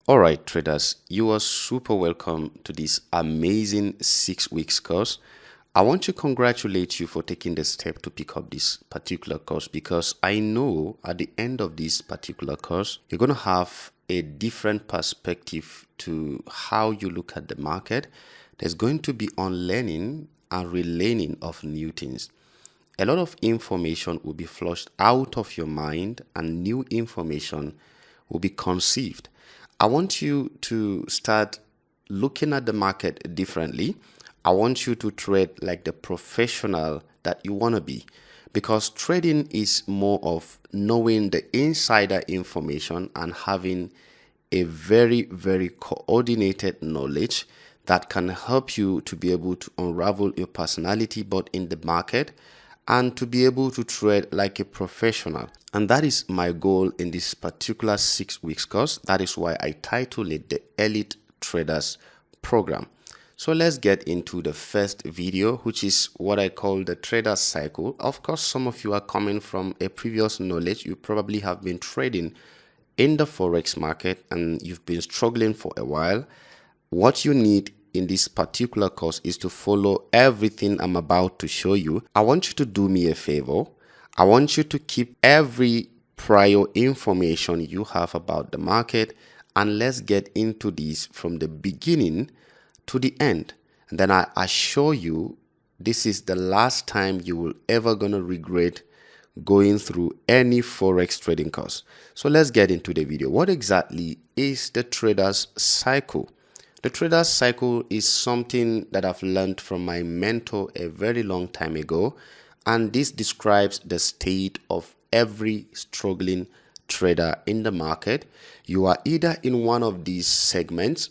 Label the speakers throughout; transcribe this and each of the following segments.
Speaker 1: All right, traders, you are super welcome to this amazing 6 weeks course. I want to congratulate you for taking the step to pick up this particular course because I know at the end of this particular course, you're going to have a different perspective to how you look at the market. There's going to be unlearning and relearning of new things. A lot of information will be flushed out of your mind and new information will be conceived. I want you to start looking at the market differently. I want you to trade like the professional that you want to be because trading is more of knowing the insider information and having a very coordinated knowledge that can help you to be able to unravel your personality but in the market and to be able to trade like a professional. And that is my goal in this particular 6 weeks course. That is why I titled it the Elite Traders Program. So let's get into the first video, which is what I call the trader cycle. Of course, some of you are coming from a previous knowledge. You probably have been trading in the Forex market and you've been struggling for a while. What you need in this particular course is to follow everything I'm about to show you. I want you to do me a favor. I want you to keep every prior information you have about the market and let's get into this from the beginning to the end. And then I assure you this is the last time you will ever gonna regret going through any Forex trading course. So let's get into the video. What exactly is the trader's cycle? The trader's cycle is something that I've learned from my mentor a very long time ago, and this describes the state of every struggling trader in the market. You are either in one of these segments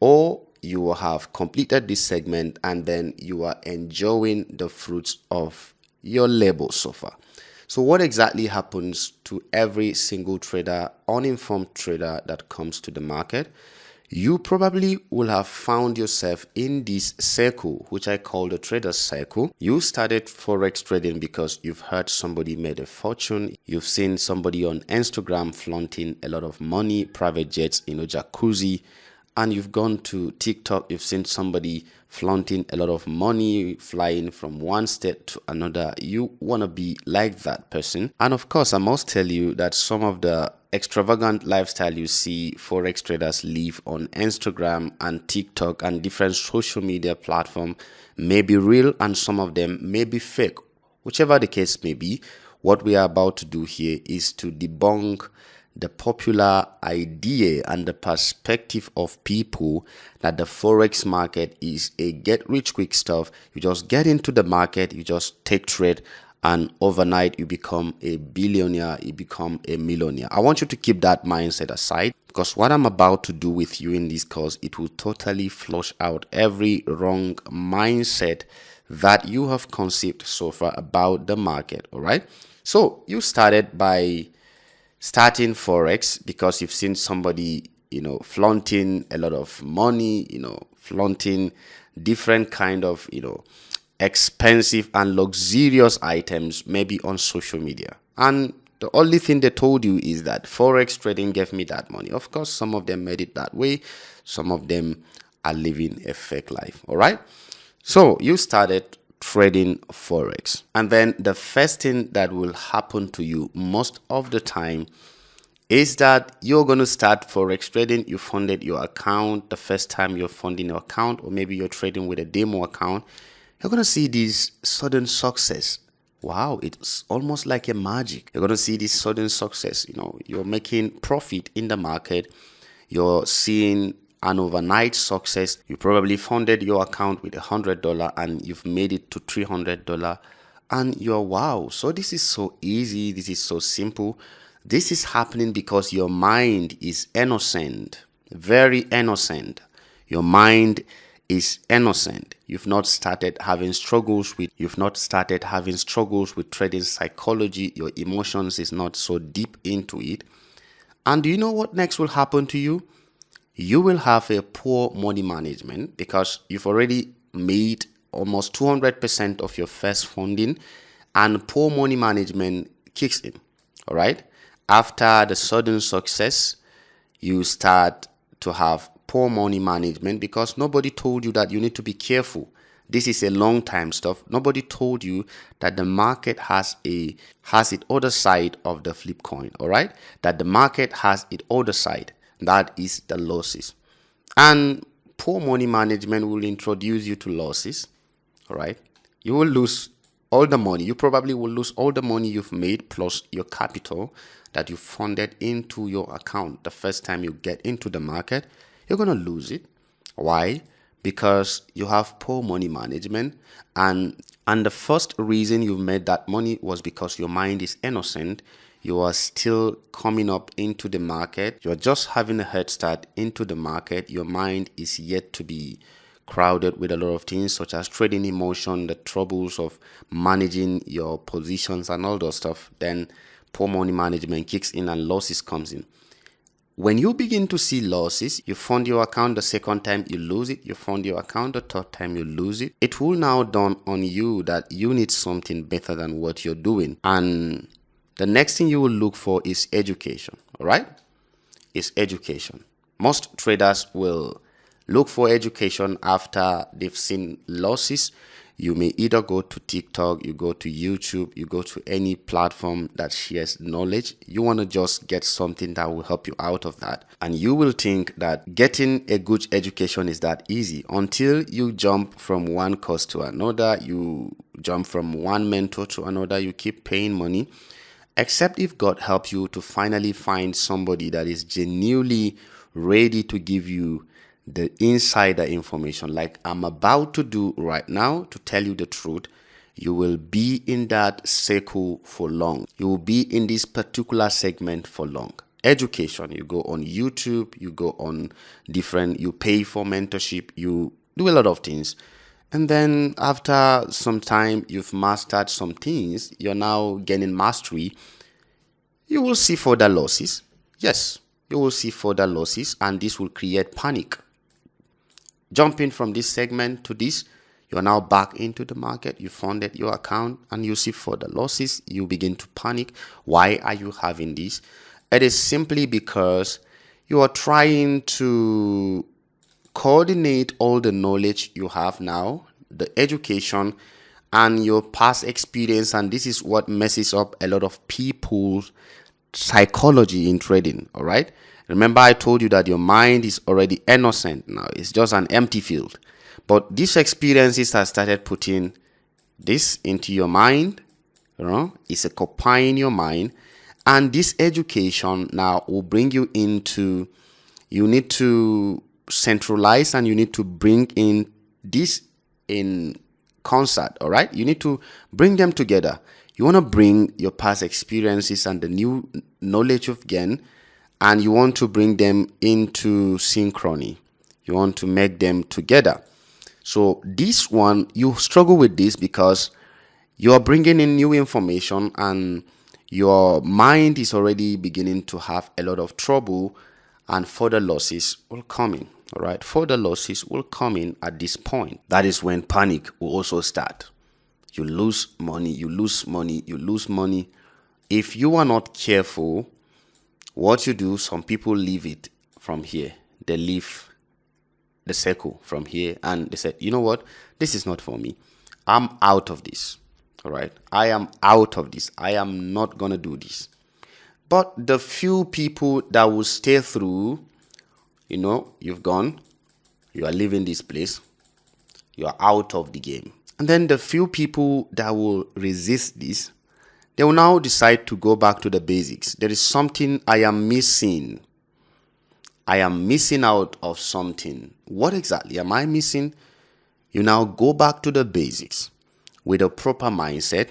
Speaker 1: or you have completed this segment and then you are enjoying the fruits of your labor so far. So what exactly happens to every single trader, uninformed trader that comes to the market? You probably will have found yourself in this circle, which I call the trader's cycle. You started Forex trading because you've heard somebody made a fortune. You've seen somebody on Instagram flaunting a lot of money, private jets, jacuzzi. And you've gone to TikTok, you've seen somebody flaunting a lot of money, flying from one state to another. You want to be like that person. And of course, I must tell you that some of the extravagant lifestyle you see Forex traders live on Instagram and TikTok and different social media platforms may be real and some of them may be fake. Whichever the case may be, what we are about to do here is to debunk the popular idea and the perspective of people that the Forex market is a get rich quick stuff. You just get into the market, you just take trade, and overnight you become a billionaire, you become a millionaire. I want you to keep that mindset aside because what I'm about to do with you in this course, it will totally flush out every wrong mindset that you have conceived so far about the market. All right. So you started by starting Forex because you've seen somebody, flaunting a lot of money, flaunting different kind of, expensive and luxurious items, maybe on social media. And the only thing they told you is that Forex trading gave me that money. Of course, some of them made it that way. Some of them are living a fake life. All right. So you started trading Forex. And then the first thing that will happen to you most of the time is that you're going to start Forex trading. You funded your account the first time you're funding your account, or maybe you're trading with a demo account. You're going to see this sudden success. Wow, it's almost like a magic. You're going to see this sudden success. You're making profit in the market. You're seeing an overnight success. You probably funded your account with $100 and you've made it to $300 and you're wow. So this is so easy. This is so simple. This is happening because your mind is innocent, very innocent. Your mind is innocent. You've not started having struggles with trading psychology. Your emotions is not so deep into it. And do you know what next will happen to you? You will have a poor money management because you've already made almost 200% of your first funding and poor money management kicks in. All right. After the sudden success, you start to have poor money management because nobody told you that you need to be careful. This is a long time stuff. Nobody told you that the market has its other side of the flip coin, all right? That the market has its other side. That is the losses. And poor money management will introduce you to losses, all right? You will lose all the money. You probably will lose all the money you've made plus your capital that you funded into your account. The first time you get into the market, you're going to lose it. Why? Because you have poor money management, and the first reason you made that money was because your mind is innocent. You are still coming up into the market. You're just having a head start into the market. Your mind is yet to be crowded with a lot of things such as trading emotion, the troubles of managing your positions and all those stuff. Then poor money management kicks in and losses comes in. When you begin to see losses, you fund your account the second time, you lose it. You fund your account the third time, you lose it. It will now dawn on you that you need something better than what you're doing. And the next thing you will look for is education, all right? It's education. Most traders will look for education after they've seen losses. You may either go to TikTok, you go to YouTube, you go to any platform that shares knowledge. You want to just get something that will help you out of that. And you will think that getting a good education is that easy until you jump from one course to another, you jump from one mentor to another, you keep paying money. Except if God helps you to finally find somebody that is genuinely ready to give you the insider information like I'm about to do right now. To tell you the truth, you will be in that circle for long. You will be in this particular segment for long. Education, you go on YouTube, you go on you pay for mentorship, you do a lot of things. And then after some time, you've mastered some things, you're now gaining mastery. You will see further losses. Yes, you will see further losses, and this will create panic. Jumping from this segment to this, you are now back into the market. You funded your account and you see further losses. You begin to panic. Why are you having this? It is simply because you are trying to coordinate all the knowledge you have now, the education and your past experience. And this is what messes up a lot of people's psychology in trading. All right. Remember, I told you that your mind is already innocent now. It's just an empty field. But these experiences have started putting this into your mind. It's a copy in your mind. And this education now will bring you into, you need to centralize and you need to bring in this in concert. All right. You need to bring them together. You want to bring your past experiences and the new knowledge you've gained, and you want to bring them into synchrony. You want to make them together. So this one, you struggle with this because you are bringing in new information and your mind is already beginning to have a lot of trouble, and further losses will come in. All right, further losses will come in at this point. That is when panic will also start. You lose money, you lose money, you lose money. If you are not careful, what you do, some people leave it from here. They leave the circle from here and they said, you know what? This is not for me. I'm out of this. All right. I am out of this. I am not going to do this. But the few people that will stay through, you've gone, you are leaving this place, you are out of the game. And then the few people that will resist this, they will now decide to go back to the basics. There is something I am missing. I am missing out of something. What exactly am I missing? You now go back to the basics with a proper mindset.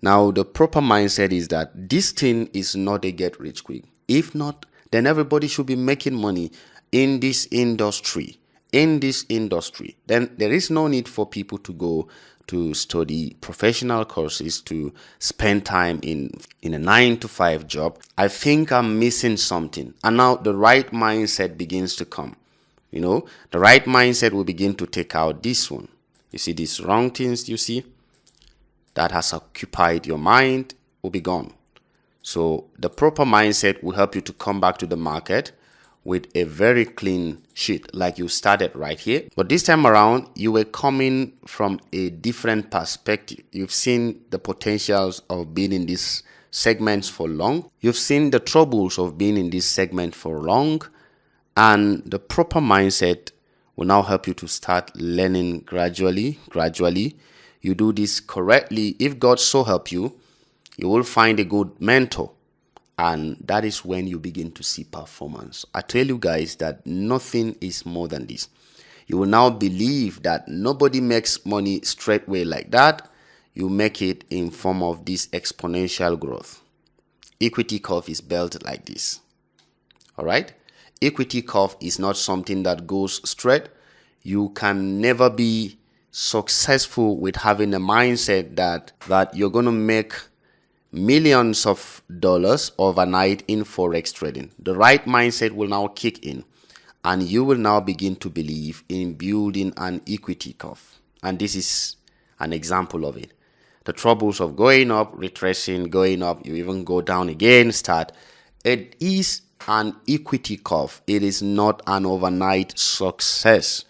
Speaker 1: Now, the proper mindset is that this thing is not a get rich quick. If not, then everybody should be making money in this industry. Then there is no need for people to go to study professional courses, to spend time in a 9-to-5 job. I think I'm missing something. And now the right mindset begins to come. The right mindset will begin to take out this one. You see these wrong things you see that has occupied your mind will be gone. So the proper mindset will help you to come back to the market with a very clean sheet like you started right here. But this time around, you were coming from a different perspective. You've seen the potentials of being in these segments for long. You've seen the troubles of being in this segment for long. And the proper mindset will now help you to start learning gradually. You do this correctly. If God so help you, you will find a good mentor. And that is when you begin to see performance. I tell you guys that nothing is more than this. You will now believe that nobody makes money straightway like that. You make it in form of this exponential growth. Equity curve is built like this. All right? Equity curve is not something that goes straight. You can never be successful with having a mindset that you're going to make millions of dollars overnight in Forex trading. The right mindset will now kick in, and you will now begin to believe in building an equity curve. And this is an example of it. The troubles of going up, retracing, going up, you even go down again, start. It is an equity curve. It is not an overnight success.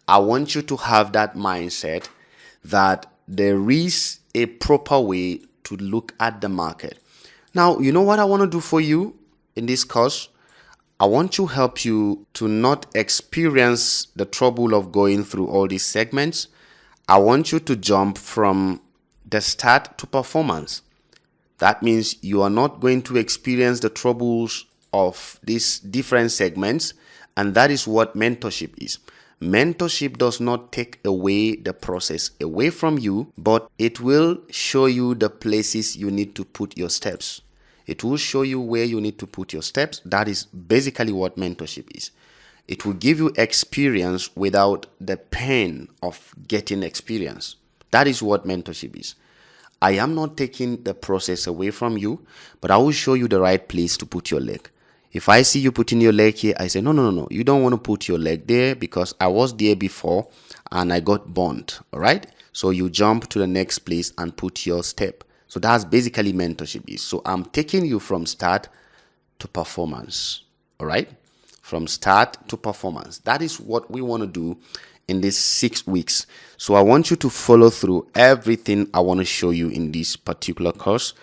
Speaker 1: I want you to have that mindset that there is a proper way to look at the market. Now, you know what I want to do for you in this course? I want to help you to not experience the trouble of going through all these segments. I want you to jump from the start to performance. That means you are not going to experience the troubles of these different segments, and that is what mentorship is. Mentorship does not take away the process away from you, but it will show you the places you need to put your steps. It will show you where you need to put your steps. That is basically what mentorship is. It will give you experience without the pain of getting experience. That is what mentorship is. I am not taking the process away from you, but I will show you the right place to put your leg. If I see you putting your leg here, I say, no. You don't want to put your leg there because I was there before and I got burnt. All right. So you jump to the next place and put your step. So that's basically mentorship is. So I'm taking you from start to performance. All right. From start to performance. That is what we want to do in these 6 weeks. So I want you to follow through everything I want to show you in this particular course.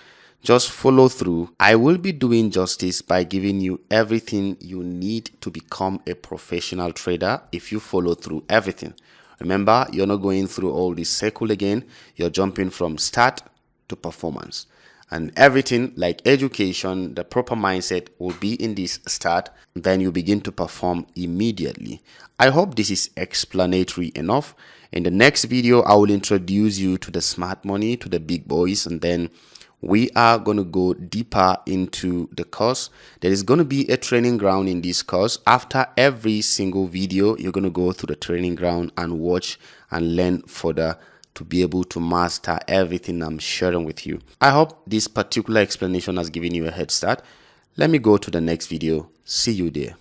Speaker 1: Just follow through. I will be doing justice by giving you everything you need to become a professional trader if you follow through everything. Remember, you're not going through all this cycle again. You're jumping from start to performance. And everything like education, the proper mindset will be in this start. Then you begin to perform immediately. I hope this is explanatory enough. In the next video, I will introduce you to the smart money, to the big boys, and then we are going to go deeper into the course. There is going to be a training ground in this course. After every single video, you're going to go through the training ground and watch and learn further to be able to master everything I'm sharing with you. I hope this particular explanation has given you a head start. Let me go to the next video. See you there.